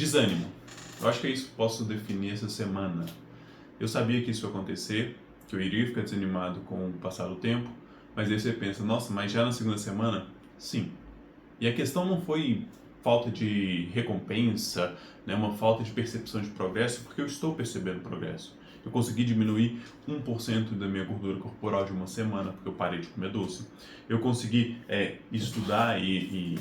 Desânimo. Eu acho que é isso que posso definir essa semana. Eu sabia que isso ia acontecer, que eu iria ficar desanimado com o passar do tempo, mas aí você pensa, nossa, mas já na segunda semana? Sim. E a questão não foi falta de recompensa, né, uma falta de percepção de progresso, porque eu estou percebendo progresso. Eu consegui diminuir 1% da minha gordura corporal de uma semana, porque eu parei de comer doce. Eu consegui estudar e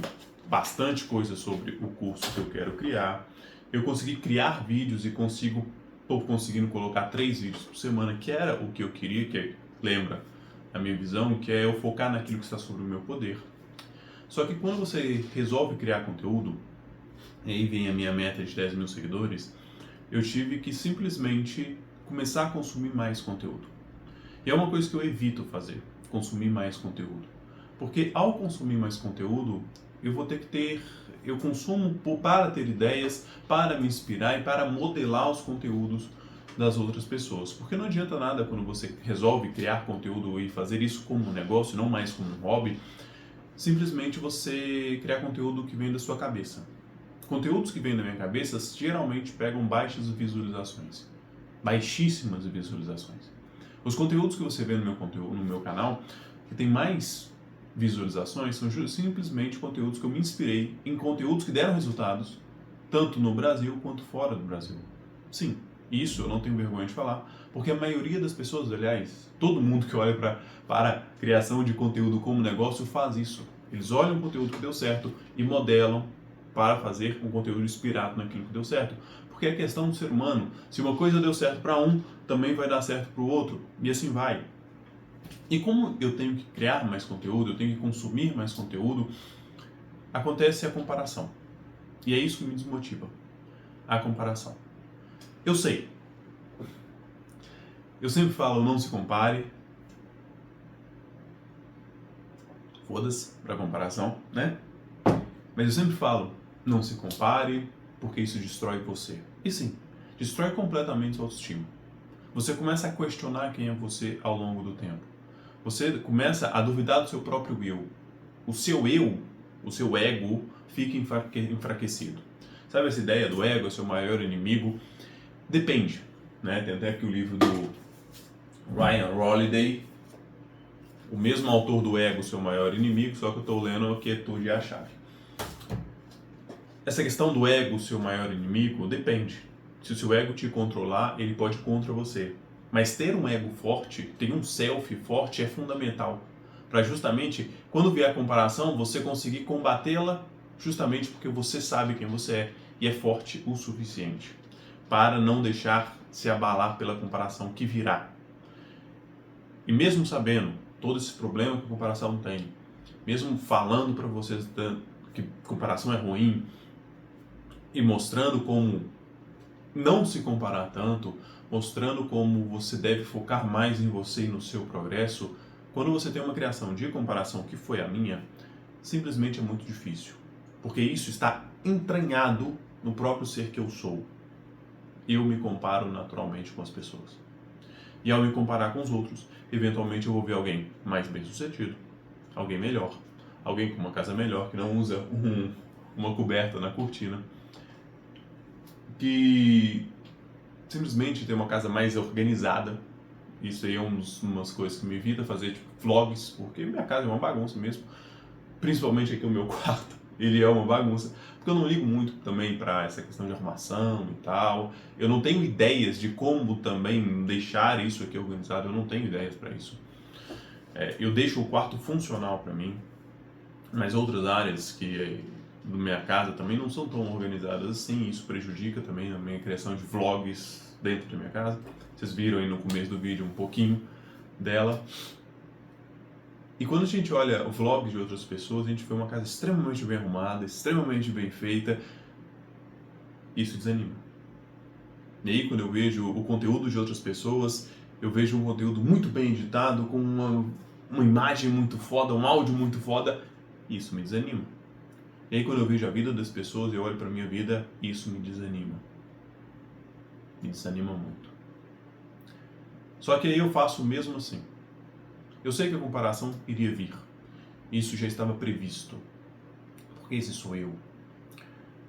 bastante coisa sobre o curso que eu quero criar. Eu consegui criar vídeos e estou conseguindo colocar 3 vídeos por semana, que era o que eu queria, lembra a minha visão, que é eu focar naquilo que está sobre o meu poder. Só que quando você resolve criar conteúdo, e aí vem a minha meta de 10 mil seguidores, eu tive que simplesmente começar a consumir mais conteúdo. E é uma coisa que eu evito fazer, consumir mais conteúdo. Porque ao consumir mais conteúdo, eu consumo para ter ideias, para me inspirar e para modelar os conteúdos das outras pessoas. Porque não adianta nada quando você resolve criar conteúdo e fazer isso como um negócio, não mais como um hobby, simplesmente você criar conteúdo que vem da sua cabeça. Conteúdos que vêm da minha cabeça geralmente pegam baixas visualizações, baixíssimas visualizações. Os conteúdos que você vê no meu canal, que tem mais visualizações, são simplesmente conteúdos que eu me inspirei em conteúdos que deram resultados, tanto no Brasil quanto fora do Brasil. Sim, isso eu não tenho vergonha de falar, porque a maioria das pessoas, aliás, todo mundo que olha para a criação de conteúdo como negócio faz isso. Eles olham o conteúdo que deu certo e modelam para fazer um conteúdo inspirado naquilo que deu certo. Porque é questão do ser humano. Se uma coisa deu certo para um, também vai dar certo para o outro, e assim vai. E como eu tenho que criar mais conteúdo, eu tenho que consumir mais conteúdo, acontece a comparação. E é isso que me desmotiva, a comparação. Eu sei. Eu sempre falo, não se compare. Foda-se pra comparação, né? Mas eu sempre falo, não se compare, porque isso destrói você. E sim, destrói completamente sua autoestima. Você começa a questionar quem é você ao longo do tempo. Você começa a duvidar do seu próprio eu. O seu ego, fica enfraquecido. Sabe essa ideia do ego, é seu maior inimigo? Depende, né? Tem até aqui o livro do Ryan Holiday, o mesmo autor do Ego, seu maior inimigo, só que eu estou lendo a Quietude e a Chave. Essa questão do ego, seu maior inimigo, depende. Se o seu ego te controlar, ele pode ir contra você. Mas ter um ego forte, ter um self forte é fundamental. Para justamente, quando vier a comparação, você conseguir combatê-la justamente porque você sabe quem você é e é forte o suficiente para não deixar se abalar pela comparação que virá. E mesmo sabendo todo esse problema que a comparação tem, mesmo falando para vocês que comparação é ruim e mostrando como não se comparar tanto, mostrando como você deve focar mais em você e no seu progresso, quando você tem uma criação de comparação que foi a minha, simplesmente é muito difícil. Porque isso está entranhado no próprio ser que eu sou. Eu me comparo naturalmente com as pessoas. E ao me comparar com os outros, eventualmente eu vou ver alguém mais bem sucedido, alguém melhor, alguém com uma casa melhor, que não usa uma coberta na cortina, que simplesmente tem uma casa mais organizada. Isso aí é umas coisas que me evita fazer tipo, vlogs, porque minha casa é uma bagunça mesmo, principalmente aqui o meu quarto, ele é uma bagunça, porque eu não ligo muito também para essa questão de arrumação e tal, eu não tenho ideias de como também deixar isso aqui organizado, eu não tenho ideias para isso. Eu deixo o quarto funcional para mim, mas outras áreas da minha casa também não são tão organizadas assim, isso prejudica também a minha criação de vlogs dentro da minha casa. Vocês viram aí no começo do vídeo um pouquinho dela. E quando a gente olha o vlog de outras pessoas, a gente vê uma casa extremamente bem arrumada, extremamente bem feita. Isso desanima. E aí quando eu vejo o conteúdo de outras pessoas, eu vejo um conteúdo muito bem editado, com uma imagem muito foda, um áudio muito foda, isso me desanima. E aí quando eu vejo a vida das pessoas, eu olho para minha vida, isso me desanima. Me desanima muito. Só que aí eu faço o mesmo assim. Eu sei que a comparação iria vir. Isso já estava previsto. Porque esse sou eu.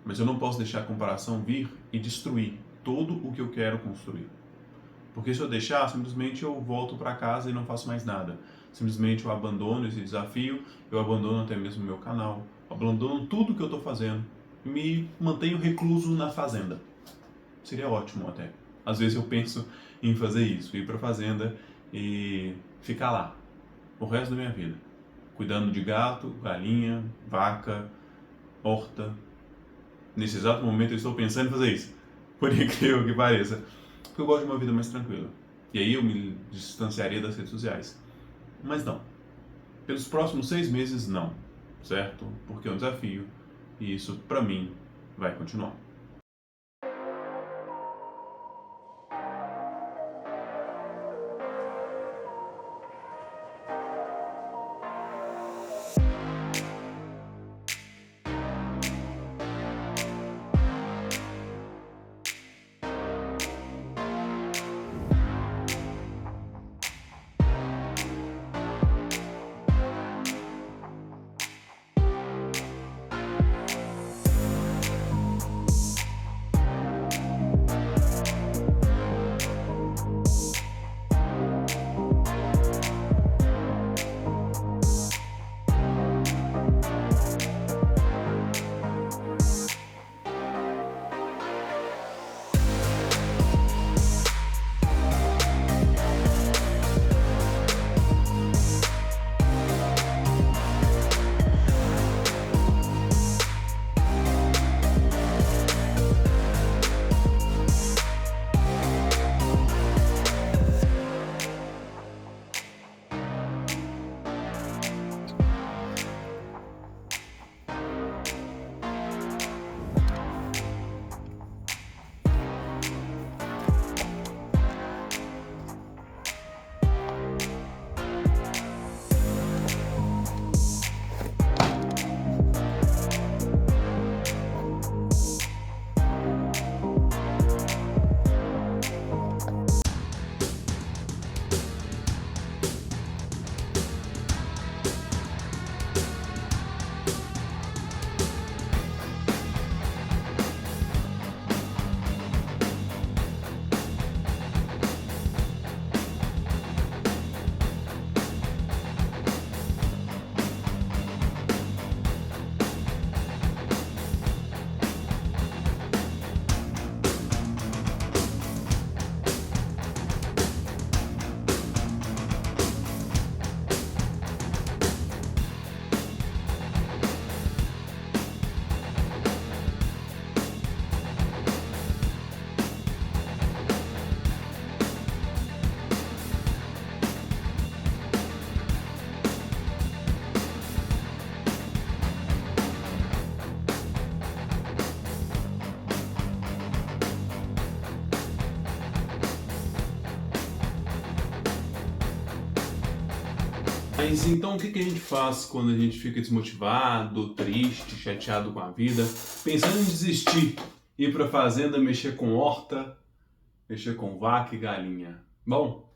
mas eu não posso deixar a comparação vir e destruir todo o que eu quero construir. Porque se eu deixar, simplesmente eu volto para casa e não faço mais nada. Simplesmente eu abandono esse desafio, eu abandono até mesmo o meu canal, abandono tudo que eu estou fazendo e me mantenho recluso na fazenda. Seria ótimo até. Às vezes eu penso em fazer isso, ir para a fazenda e ficar lá o resto da minha vida, cuidando de gato, galinha, vaca, horta. Nesse exato momento eu estou pensando em fazer isso, por incrível que pareça, porque eu gosto de uma vida mais tranquila. E aí eu me distanciaria das redes sociais. Mas não. Pelos próximos 6 meses, não. Certo? Porque é um desafio e isso, para mim, vai continuar. Mas então o que a gente faz quando a gente fica desmotivado, triste, chateado com a vida, pensando em desistir, ir para a fazenda, mexer com horta, mexer com vaca e galinha? Bom,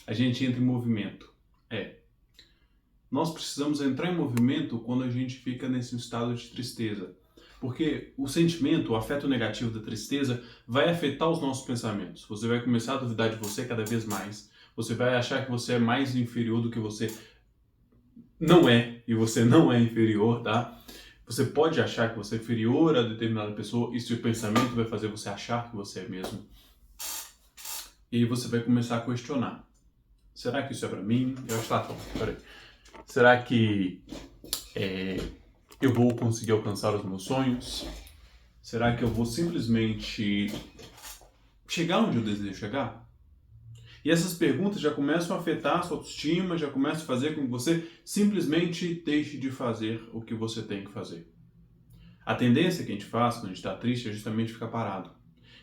a gente entra em movimento. Nós precisamos entrar em movimento quando a gente fica nesse estado de tristeza. Porque o sentimento, o afeto negativo da tristeza vai afetar os nossos pensamentos. Você vai começar a duvidar de você cada vez mais. Você vai achar que você é mais inferior do que você não é, e você não é inferior, tá? Você pode achar que você é inferior a determinada pessoa e seu pensamento vai fazer você achar que você é mesmo. E aí você vai começar a questionar. Será que isso é pra mim? Eu acho que tá bom, peraí. Será que eu vou conseguir alcançar os meus sonhos? Será que eu vou simplesmente chegar onde eu desejo chegar? E essas perguntas já começam a afetar a sua autoestima, já começam a fazer com que você simplesmente deixe de fazer o que você tem que fazer. A tendência que a gente faz quando a gente está triste é justamente ficar parado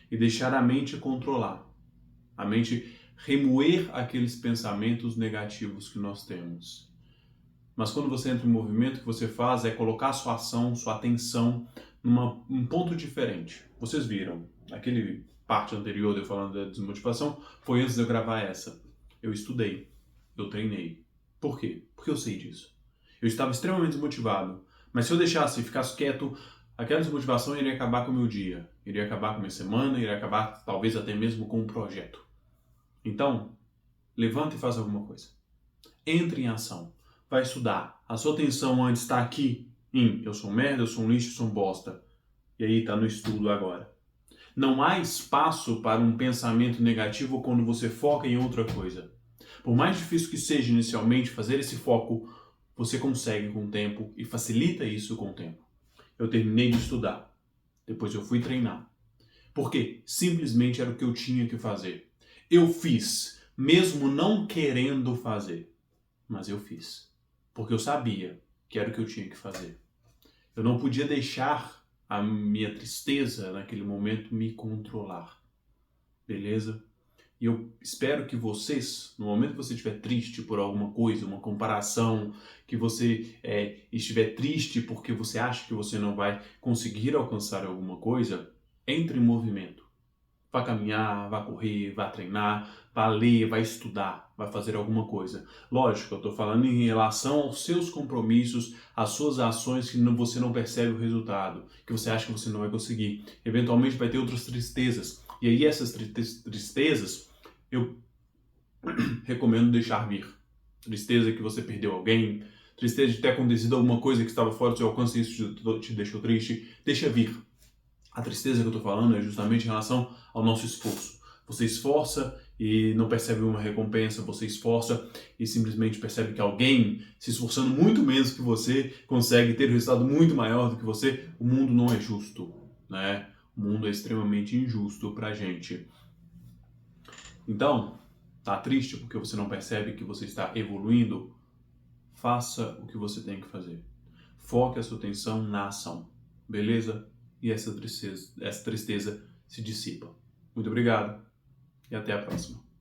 e deixar a mente controlar. A mente remoer aqueles pensamentos negativos que nós temos. Mas quando você entra em movimento, o que você faz é colocar sua ação, sua atenção num ponto diferente. Vocês viram, aquele parte anterior de eu falando da desmotivação foi antes de eu gravar essa. Eu estudei, eu treinei. Por quê? Porque eu sei disso. Eu estava extremamente desmotivado, mas se eu deixasse, ficasse quieto, Aquela desmotivação iria acabar com o meu dia, iria acabar com a minha semana, iria acabar talvez até mesmo com o projeto. Então, levanta e faz alguma coisa. Entre em ação. Vai estudar. A sua atenção antes está aqui em eu sou um merda, eu sou um lixo, eu sou um bosta. E aí está no estudo agora. Não há espaço para um pensamento negativo quando você foca em outra coisa. Por mais difícil que seja inicialmente fazer esse foco, você consegue com o tempo e facilita isso com o tempo. Eu terminei de estudar. Depois eu fui treinar. Porque simplesmente era o que eu tinha que fazer. Eu fiz, mesmo não querendo fazer. Mas eu fiz. Porque eu sabia que era o que eu tinha que fazer. Eu não podia deixar a minha tristeza naquele momento me controlar. Beleza? E eu espero que vocês, no momento que você estiver triste por alguma coisa, uma comparação, que você estiver triste porque você acha que você não vai conseguir alcançar alguma coisa, entre em movimento. Vá caminhar, vá correr, vá treinar, vá ler, vá estudar, vá fazer alguma coisa. Lógico, eu estou falando em relação aos seus compromissos, às suas ações que você não percebe o resultado, que você acha que você não vai conseguir. Eventualmente vai ter outras tristezas. E aí essas tristezas eu recomendo deixar vir. Tristeza que você perdeu alguém, tristeza de ter acontecido alguma coisa que estava fora do seu alcance e isso te deixou triste, deixa vir. A tristeza que eu estou falando é justamente em relação ao nosso esforço. Você esforça e não percebe uma recompensa, você esforça e simplesmente percebe que alguém se esforçando muito menos que você consegue ter um resultado muito maior do que você. O mundo não é justo, né? O mundo é extremamente injusto pra gente. Então, tá triste porque você não percebe que você está evoluindo? Faça o que você tem que fazer. Foque a sua atenção na ação, beleza? E essa tristeza se dissipa. Muito obrigado e até a próxima.